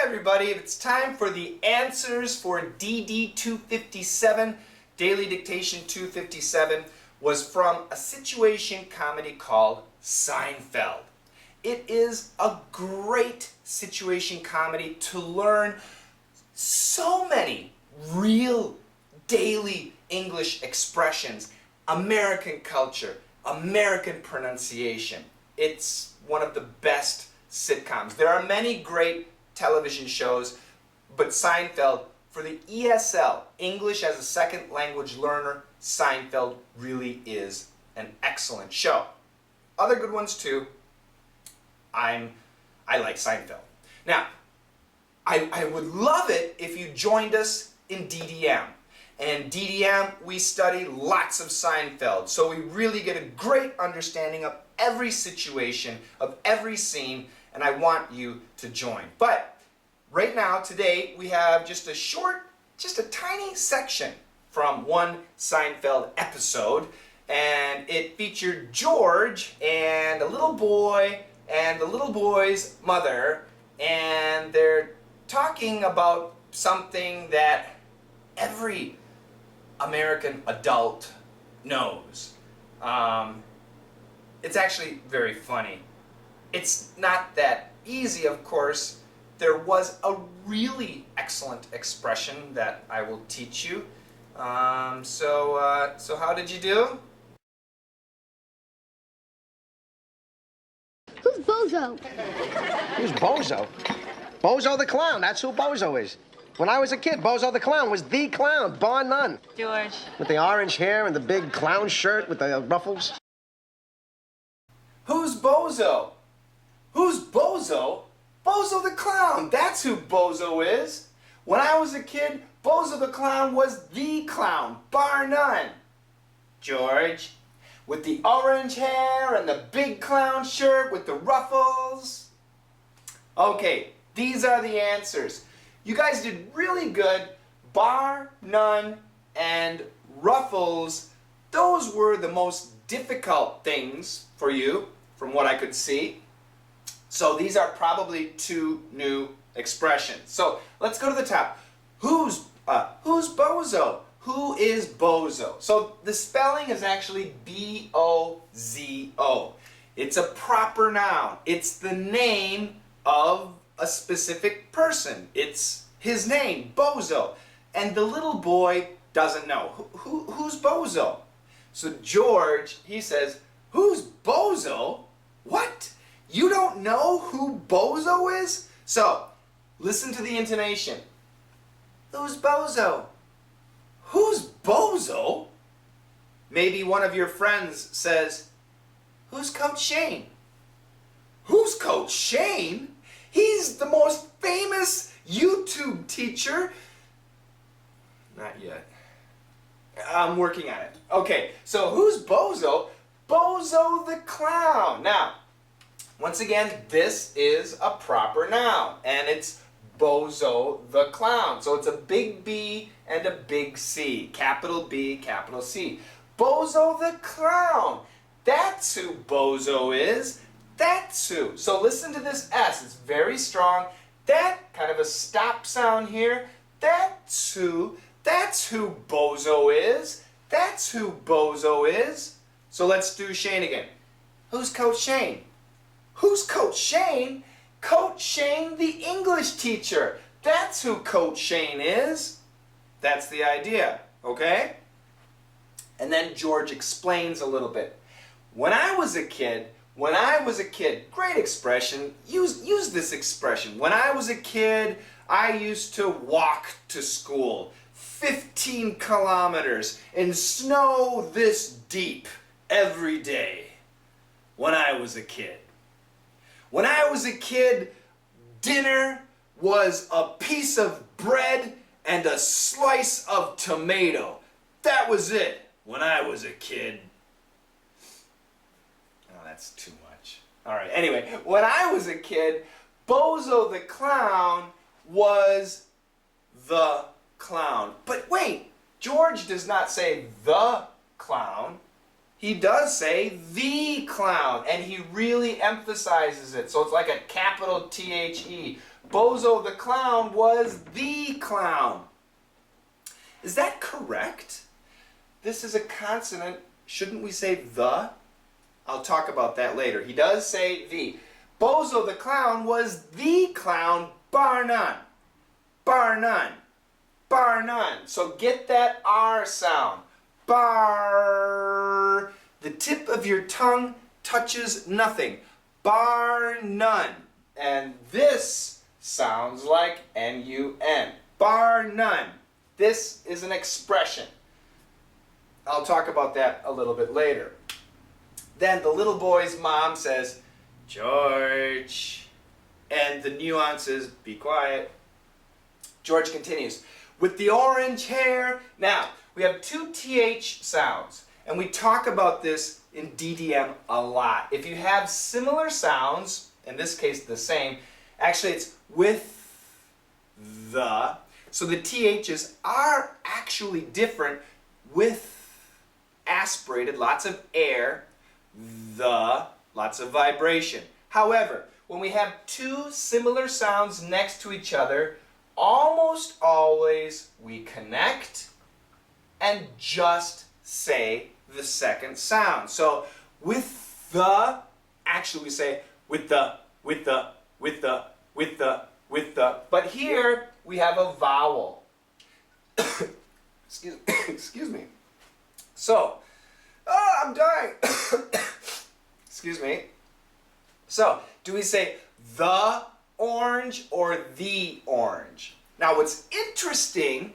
everybody, it's time for the answers for DD 257. Daily Dictation 257 was from a situation comedy called Seinfeld. It is a great situation comedy to learn so many real daily English expressions, American culture, American pronunciation. It's one of the best sitcoms. There are many great television shows, but Seinfeld, for the ESL, English as a Second Language Learner, Seinfeld really is an excellent show. Other good ones too. I like Seinfeld. Now, I would love it if you joined us in DDM. And in DDM, we study lots of Seinfeld, so we really get a great understanding of every situation, of every scene, and I want you to join. But right now, today, we have just a tiny section from one Seinfeld episode, and it featured George and a little boy and the little boy's mother, and they're talking about something that every American adult knows. It's actually very funny. It's not that easy, of course. There was a really excellent expression that I will teach you. So how did you do? Who's Bozo? Who's Bozo? Bozo the Clown. That's who Bozo is. When I was a kid, Bozo the Clown was the clown, bar none. George. With the orange hair and the big clown shirt with the ruffles. Who's Bozo? Who's Bozo? Bozo the Clown. That's who Bozo is. When I was a kid, Bozo the Clown was the clown, bar none. George, with the orange hair and the big clown shirt with the ruffles. Okay, these are the answers. You guys did really good. Bar none and ruffles, those were the most difficult things for you, from what I could see. So these are probably two new expressions. So let's go to the top. Who's Bozo? Who is Bozo? So the spelling is actually B-O-Z-O. It's a proper noun. It's the name of a specific person. It's his name, Bozo. And the little boy doesn't know. Who's Bozo? So George, he says, who's Bozo? What? You don't know who Bozo is? So, listen to the intonation. Who's Bozo? Who's Bozo? Maybe one of your friends says, who's Coach Shane? Who's Coach Shane? He's the most famous YouTube teacher. Not yet. I'm working on it. Okay, so who's Bozo? Bozo the Clown. Now, once again, this is a proper noun, and it's Bozo the Clown. So it's a big B and a big C. Capital B, capital C. Bozo the Clown. That's who Bozo is. That's who. So listen to this S. It's very strong. That, kind of a stop sound here. That's who Bozo is. That's who Bozo is. So let's do Shane again. Who's Coach Shane? Who's Coach Shane? Coach Shane, the English teacher. That's who Coach Shane is. That's the idea, okay? And then George explains a little bit. When I was a kid, great expression, use this expression. When I was a kid, I used to walk to school 15 kilometers in snow this deep every day. When I was a kid. When I was a kid, dinner was a piece of bread and a slice of tomato. That was it when I was a kid. Oh, that's too much. All right, anyway, when I was a kid, Bozo the Clown was the clown. But wait, George does not say the clown. He does say the clown, and he really emphasizes it. So it's like a capital T-H-E. Bozo the clown was the clown. Is that correct? This is a consonant. Shouldn't we say the? I'll talk about that later. He does say the. Bozo the clown was the clown, bar none. Bar none. Bar none. So get that R sound. Bar. The tip of your tongue touches nothing. Bar none. And this sounds like N-U-N. Bar none. This is an expression. I'll talk about that a little bit later. Then the little boy's mom says, George. And the nuance is, be quiet. George continues, with the orange hair. Now, we have two TH sounds, and we talk about this in DDM a lot. If you have similar sounds, in this case the same, actually it's with the, so the THs are actually different with aspirated, lots of air, the, lots of vibration. However, when we have two similar sounds next to each other, almost always we connect and just say the second sound. So with the, actually we say with the, with the, with the, with the, with the. But here we have a vowel. Excuse me. So, oh, I'm dying. Excuse me. So, do we say the orange or the orange? Now, what's interesting,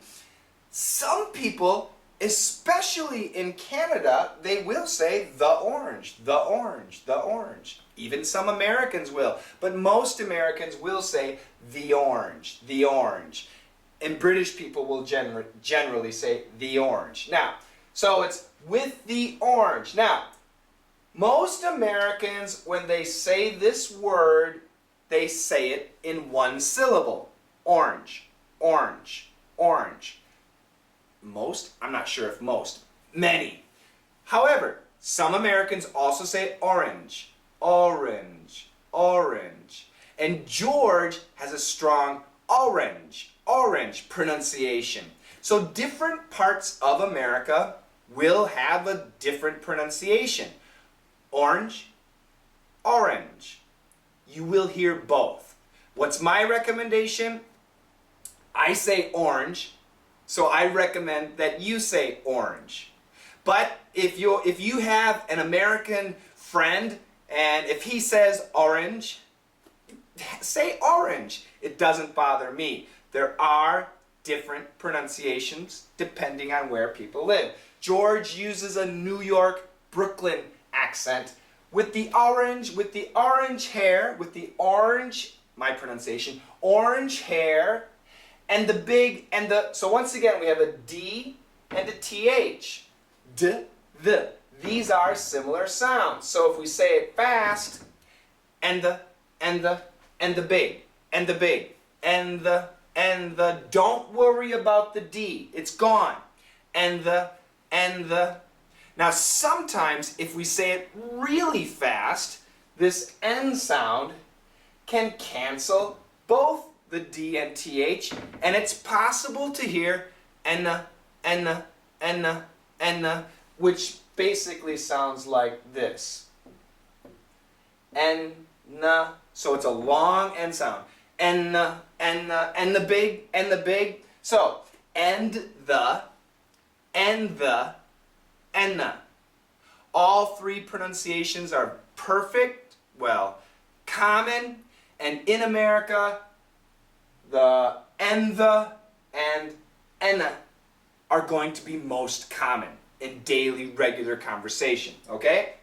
some people, especially in Canada, they will say the orange, the orange, the orange. Even some Americans will, but most Americans will say the orange, the orange. And British people will generally say the orange. Now, so it's with the orange. Now, most Americans, when they say this word, they say it in one syllable. Orange, orange, orange. Most, I'm not sure if most, many. However, some Americans also say orange, orange, orange. And George has a strong orange, orange pronunciation. So different parts of America will have a different pronunciation. Orange, orange. You will hear both. What's my recommendation? I say orange, so I recommend that you say orange. But if you have an American friend and if he says orange, say orange. It doesn't bother me. There are different pronunciations depending on where people live. George uses a New York, Brooklyn accent with the orange hair, with the orange, my pronunciation, orange hair, and the big, and the, so once again we have a D and a TH. D, the. These are similar sounds. So if we say it fast, and the, and the, and the big, and the big, and the, don't worry about the D, it's gone. And the, now sometimes if we say it really fast, this N sound can cancel both the D and TH, and it's possible to hear enna, which basically sounds like this. Enna, so it's a long N sound. Enna, and the big. So, and the, enna. All three pronunciations are perfect, well, common, and in America, the and enna are going to be most common in daily, regular conversation, okay?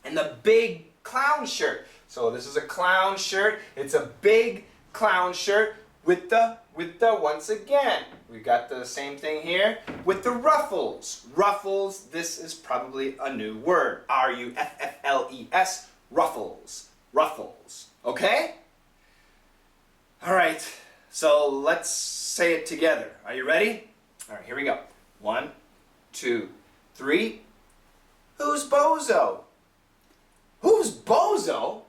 And the big clown shirt. So this is a clown shirt. It's a big clown shirt with the, once again, we've got the same thing here, with the ruffles. Ruffles, this is probably a new word. R-U-F-F-L-E-S, ruffles. Ruffles, okay? All right, so let's say it together. Are you ready? All right, here we go. 1, 2, 3. Who's Bozo? Who's Bozo?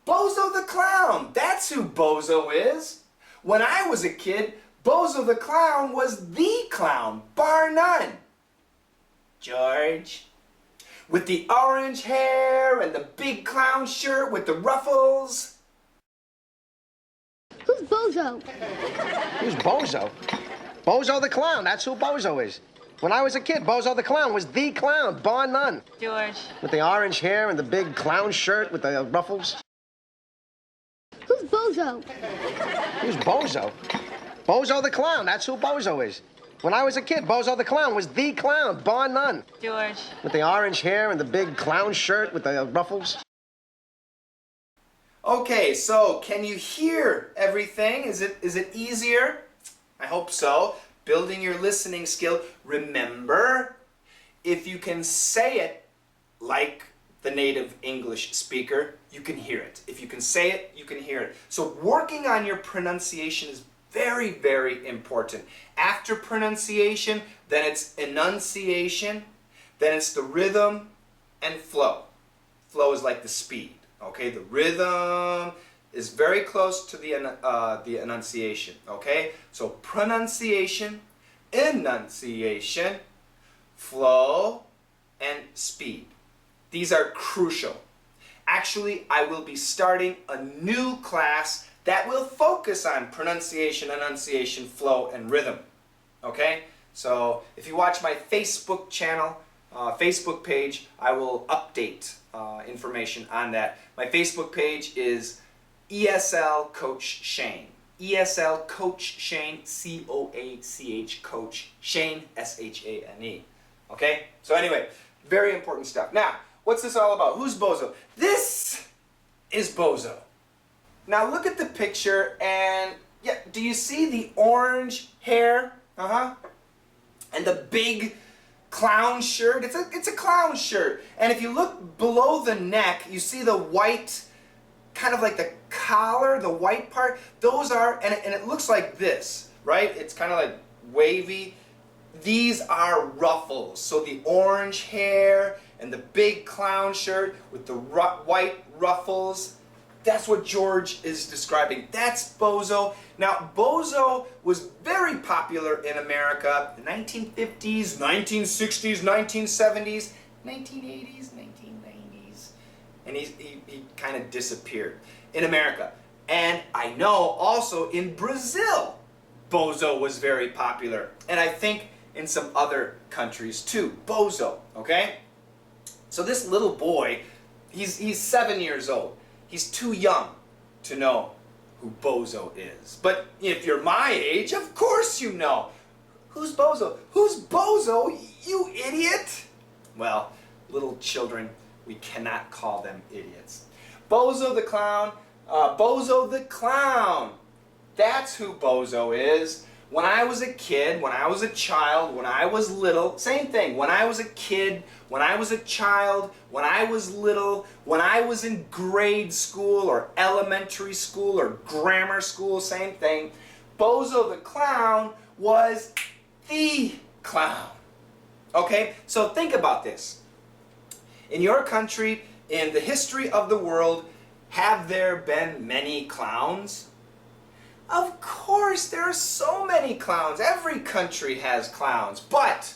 Bozo the Clown. That's who Bozo is. When I was a kid, Bozo the Clown was the clown, bar none. George, with the orange hair and the big clown shirt with the ruffles. Who's Bozo? Who's Bozo? Bozo the Clown. That's who Bozo is. When I was a kid, Bozo the Clown was the clown, bar none. George. With the orange hair and the big clown shirt with the ruffles. Who's Bozo? Who's Bozo? Bozo the Clown. That's who Bozo is. When I was a kid, Bozo the Clown was the clown, bar none. George. With the orange hair and the big clown shirt with the ruffles. Okay, so can you hear everything? Is it easier? I hope so. Building your listening skill. Remember, if you can say it like the native English speaker, you can hear it. If you can say it, you can hear it. So working on your pronunciation is very, very important. After pronunciation, then it's enunciation, then it's the rhythm and flow. Flow is like the speed, okay? The rhythm is very close to the enunciation, okay? So pronunciation, enunciation, flow, and speed. These are crucial. Actually, I will be starting a new class that will focus on pronunciation, enunciation, flow, and rhythm. Okay? So if you watch my Facebook channel, Facebook page, I will update information on that. My Facebook page is ESL Coach Shane. ESL Coach Shane, C-O-A-C-H, Coach Shane, S-H-A-N-E. Okay? So anyway, very important stuff. Now, what's this all about? Who's Bozo? This is Bozo. Now look at the picture and, yeah, do you see the orange hair? And the big clown shirt? It's a clown shirt. And if you look below the neck, you see the white, kind of like the collar, the white part. Those are, and it looks like this, right? It's kind of like wavy. These are ruffles. So the orange hair and the big clown shirt with the white ruffles. That's what George is describing. That's Bozo. Now, Bozo was very popular in America in the 1950s, 1960s, 1970s, 1980s, 1990s. And he kind of disappeared in America. And I know also in Brazil, Bozo was very popular. And I think in some other countries too. Bozo, okay? So this little boy, he's 7 years old. He's too young to know who Bozo is. But if you're my age, of course you know. Who's Bozo? Who's Bozo, you idiot? Well, little children, we cannot call them idiots. Bozo the Clown, Bozo the Clown. That's who Bozo is. When I was a kid, when I was a child, when I was little, same thing. When I was a kid, when I was a child, when I was little, when I was in grade school or elementary school or grammar school, same thing. Bozo the Clown was the clown. Okay? So think about this. In your country, in the history of the world, have there been many clowns? Of course, there are so many clowns. Every country has clowns. But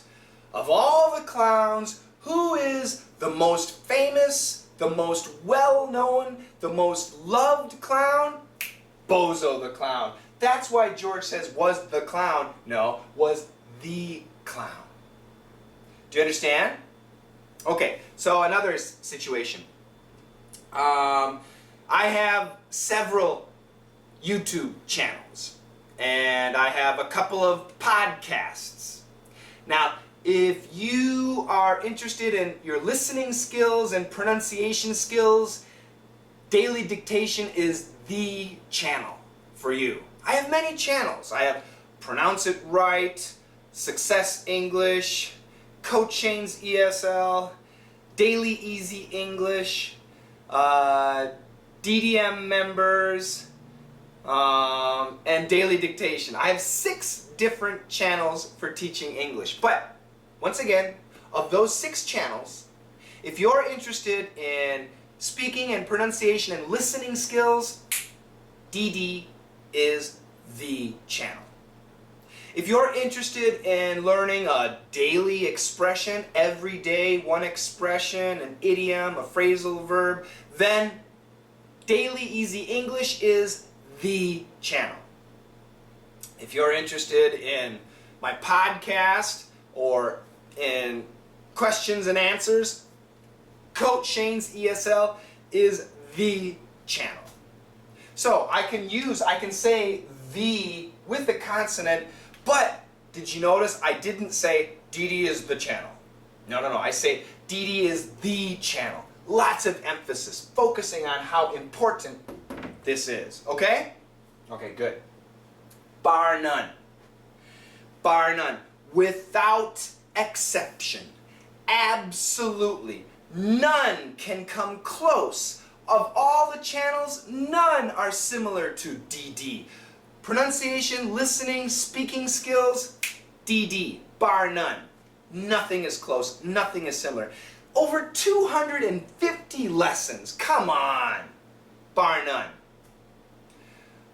of all the clowns, who is the most famous, the most well-known, the most loved clown? Bozo the Clown. That's why George says was the clown. No, was the clown. Do you understand? Okay, so another situation. I have several YouTube channels, and I have a couple of podcasts. Now, if you are interested in your listening skills and pronunciation skills, Daily Dictation is the channel for you. I have many channels. I have Pronounce It Right, Success English, Coach Shane's ESL, Daily Easy English, DDM members, and Daily Dictation. I have 6 different channels for teaching English. But, once again, of those 6 channels, If you're interested in speaking and pronunciation and listening skills, DD is the channel. If you're interested in learning a daily expression, every day, one expression, an idiom, a phrasal verb, then Daily Easy English is the channel. If you're interested in my podcast or in questions and answers, Coach Shane's ESL is the channel. So I can say the with the consonant, but did you notice I didn't say DD is the channel? No. I say DD is the channel. Lots of emphasis, focusing on how important this is. Okay? Okay, good. Bar none. Bar none. Without exception. Absolutely. None can come close. Of all the channels, none are similar to DD. Pronunciation, listening, speaking skills, DD. Bar none. Nothing is close. Nothing is similar. Over 250 lessons. Come on. Bar none.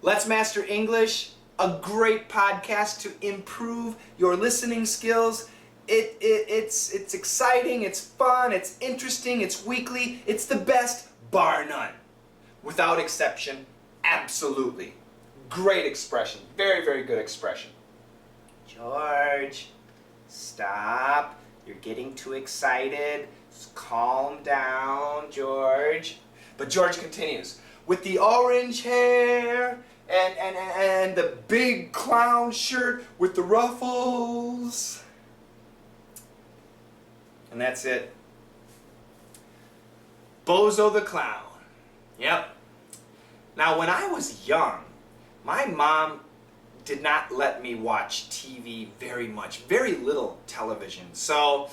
Let's Master English, a great podcast to improve your listening skills. It's exciting, it's fun, it's interesting, it's weekly, it's the best, bar none. Without exception, absolutely. Great expression, very, very good expression. George, stop. You're getting too excited. Just calm down, George. But George continues. With the orange hair and the big clown shirt with the ruffles. And that's it. Bozo the Clown. Yep. Now when I was young, my mom did not let me watch TV very much, very little television. So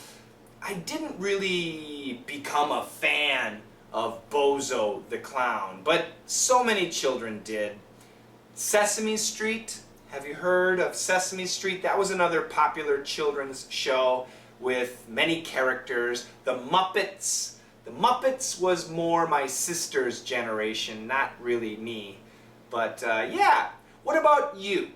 I didn't really become a fan of Bozo the Clown, but so many children did. Sesame Street, have you heard of Sesame Street? That was another popular children's show with many characters. The Muppets. The Muppets was more my sister's generation, not really me. But yeah, what about you?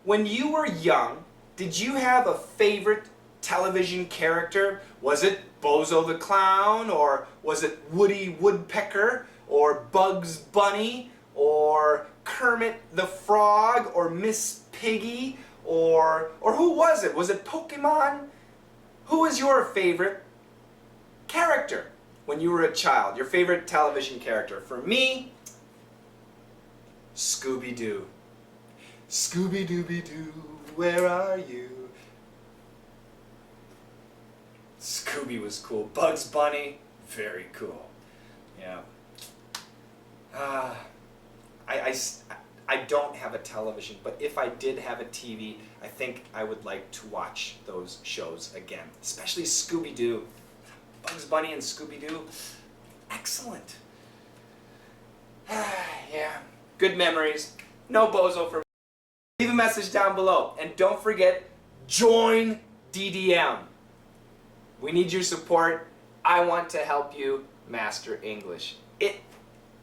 When you were young, did you have a favorite television character? Was it Bozo the Clown, or was it Woody Woodpecker, or Bugs Bunny, or Kermit the Frog, or Miss Piggy, or who was it? Was it Pokemon? Who was your favorite character when you were a child? Your favorite television character? For me, Scooby-Doo. Scooby-Dooby-Doo, where are you? Scooby was cool. Bugs Bunny, very cool. Yeah. I don't have a television, but if I did have a TV, I think I would like to watch those shows again, especially Scooby-Doo. Bugs Bunny and Scooby-Doo, excellent. Yeah, good memories. No Bozo for me. Leave a message down below, and don't forget, join DDM. We need your support. I want to help you master English.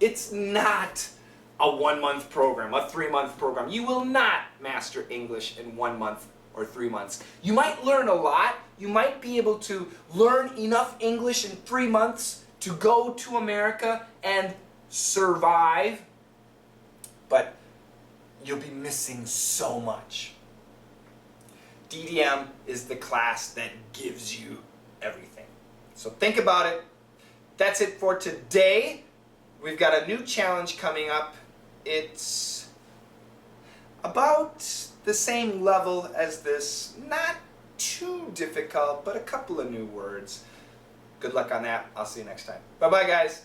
It's not a 1-month program, a 3-month program. You will not master English in 1 month or 3 months. You might learn a lot. You might be able to learn enough English in 3 months to go to America and survive, but you'll be missing so much. DDM is the class that gives you everything. So think about it. That's it for today. We've got a new challenge coming up. It's about the same level as this. Not too difficult, but a couple of new words. Good luck on that. I'll see you next time. Bye-bye, guys.